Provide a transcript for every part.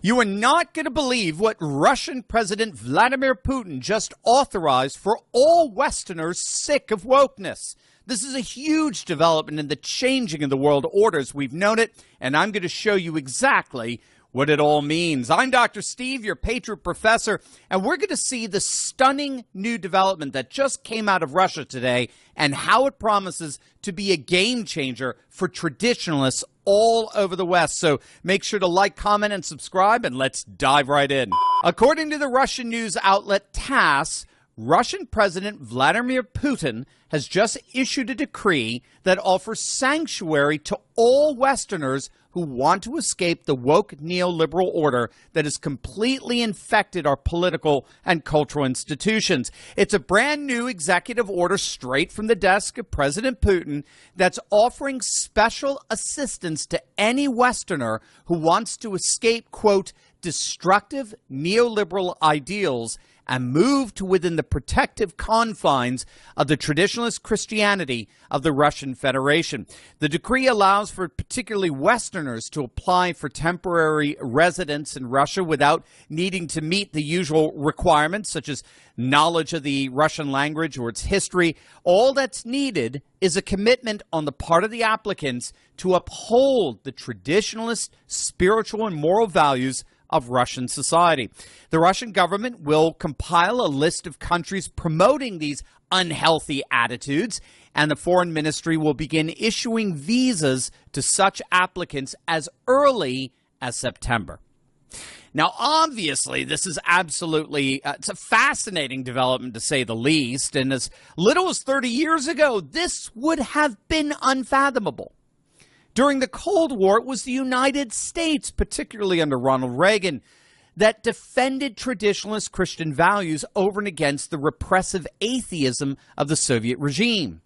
You are not going to believe what Russian President Vladimir Putin just authorized for all Westerners sick of wokeness. This is a huge development in the changing of the world order as we've known it, and I'm going to show you exactly what it all means. I'm Dr. Steve, your Patriot Professor, and we're going to see the stunning new development that just came out of Russia today and how it promises to be a game changer for traditionalists all over the West. So make sure to like, comment, and subscribe, and let's dive right in. According to the Russian news outlet TASS, Russian President Vladimir Putin has just issued a decree that offers sanctuary to all Westerners who want to escape the woke neoliberal order that has completely infected our political and cultural institutions. It's a brand new executive order straight from the desk of President Putin that's offering special assistance to any Westerner who wants to escape, quote, destructive neoliberal ideals and move to within the protective confines of the traditionalist Christianity of the Russian Federation. The decree allows for particularly Westerners to apply for temporary residence in Russia without needing to meet the usual requirements, such as knowledge of the Russian language or its history. All that's needed is a commitment on the part of the applicants to uphold the traditionalist spiritual and moral values of Russian society. The Russian government will compile a list of countries promoting these unhealthy attitudes, and the foreign ministry will begin issuing visas to such applicants as early as September. Now, obviously, this is absolutely, it's a fascinating development to say the least, and as little as 30 years ago, this would have been unfathomable. During the Cold War, it was the United States, particularly under Ronald Reagan, that defended traditionalist Christian values over and against the repressive atheism of the Soviet regime.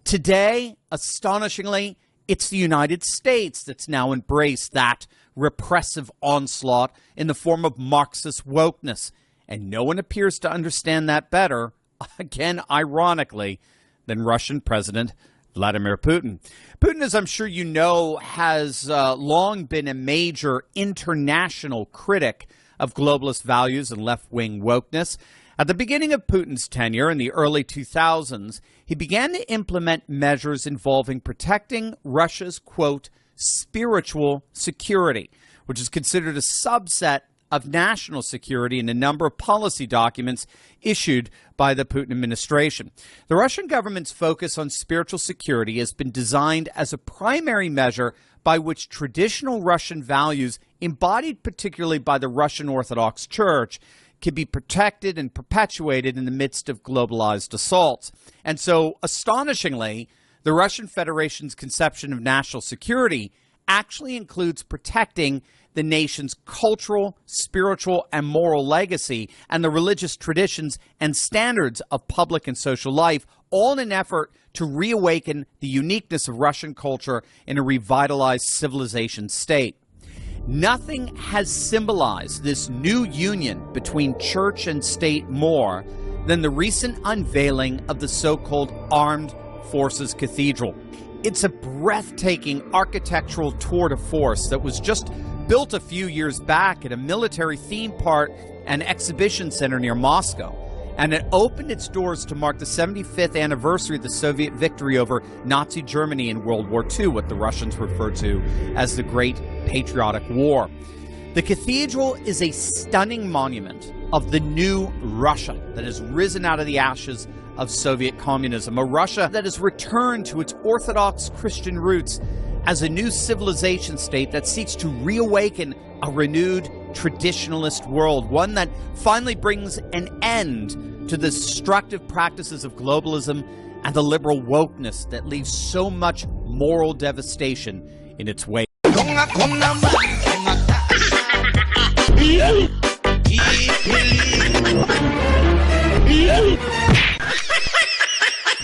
Today, astonishingly, it's the United States that's now embraced that repressive onslaught in the form of Marxist wokeness. And no one appears to understand that better, again, ironically, than Russian President Vladimir Putin. Putin, as I'm sure you know, has long been a major international critic of globalist values and left-wing wokeness. At the beginning of Putin's tenure in the early 2000s, he began to implement measures involving protecting Russia's, quote, spiritual security, which is considered a subset of national security in a number of policy documents issued by the Putin administration. The Russian government's focus on spiritual security has been designed as a primary measure by which traditional Russian values, embodied particularly by the Russian Orthodox Church, can be protected and perpetuated in the midst of globalized assaults. And so, astonishingly, the Russian Federation's conception of national security actually includes protecting the nation's cultural, spiritual, and moral legacy and the religious traditions and standards of public and social life, all in an effort to reawaken the uniqueness of Russian culture in a revitalized civilization state. Nothing has symbolized this new union between church and state more than the recent unveiling of the so-called Armed Forces Cathedral. It's a breathtaking architectural tour de force that was just built a few years back at a military theme park and exhibition center near Moscow. And it opened its doors to mark the 75th anniversary of the Soviet victory over Nazi Germany in World War II, what the Russians refer to as the Great Patriotic War. The cathedral is a stunning monument of the new Russia that has risen out of the ashes of Soviet communism, a Russia that has returned to its Orthodox Christian roots as a new civilization state that seeks to reawaken a renewed traditionalist world, one that finally brings an end to the destructive practices of globalism and the liberal wokeness that leaves so much moral devastation in its wake.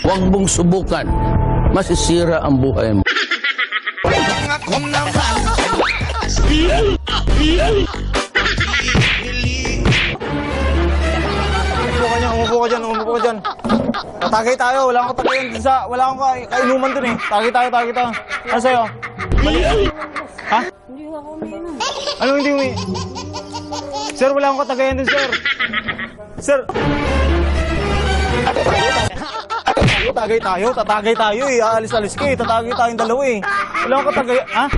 Huwag mong subukan, masisira ang buhay mo. Umupo ka dyan. Tatagay tayo, wala akong tatagayan dun sa, wala akong kainuman dun eh. Tagay tayo. Ano sa'yo? Ha? Hindi ako umiinom. Anong hindi umiinom? Sir, wala akong katagayan din, sir. Sir. Tatagay tayo eh. Aalis-alis ka eh. Tatagay tayong dalawa eh. Wala akong katagayan. Ha?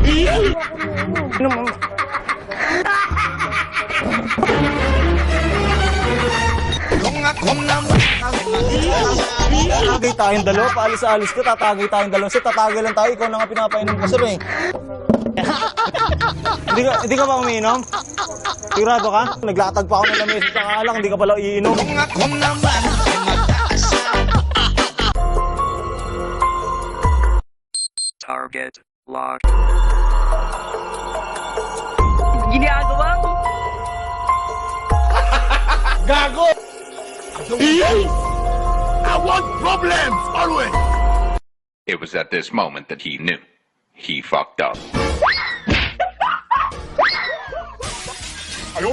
Tatagay tayong dalawa. Paalis-alis ka. Tatagay tayong dalawa. Sir, tatagay lang tayo. Ikaw na nga pinapainom ko, sir eh. Hindi ka ba umiinom? Sigurado ka? Naglatag pa ako ng lamesa sa kalang, hindi ka pala iinom. Target locked. Ginagawa mo? Gago! I want problems always! It was at this moment that he knew. He fucked up. Hey,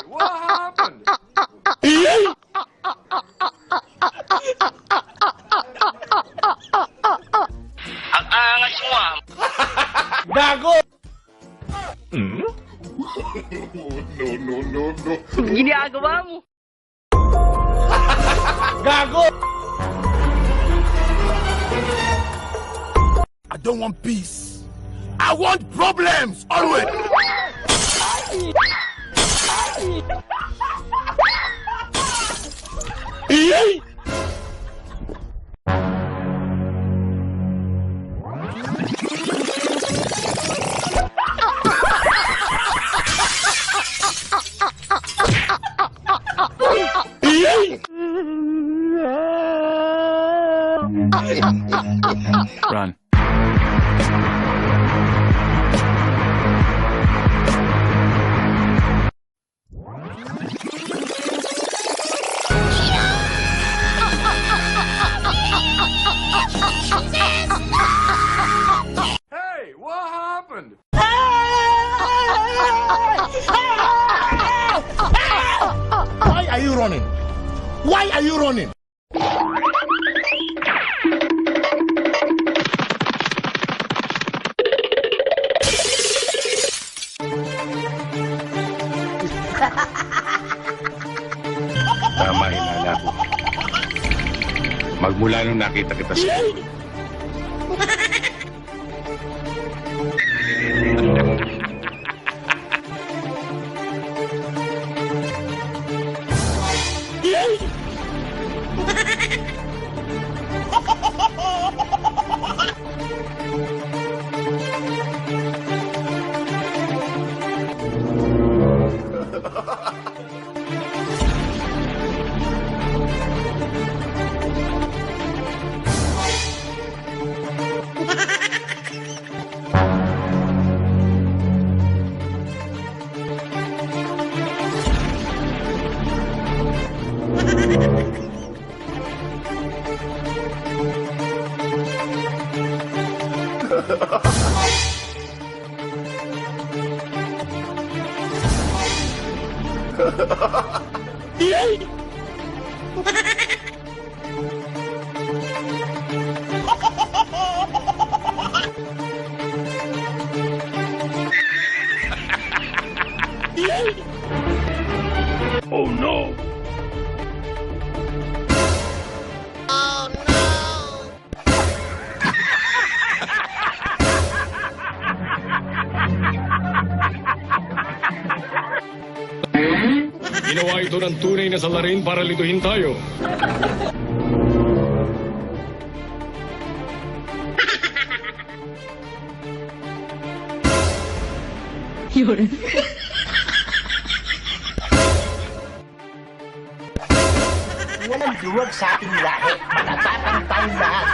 what happened? Ang angas mo ah. Gago! Ginagawa mo? Gago! I don't want peace. I want problems always! Run. Hey, what happened? Why are you running? Why are you running? Tama, hinala ko. Magmula nung nakita kita sa Oh no! Ginawa ito ng tunay na salarin para lituhin tayo. Yun. Walang duwag sa ating lahi. Matatapang tayong lahat.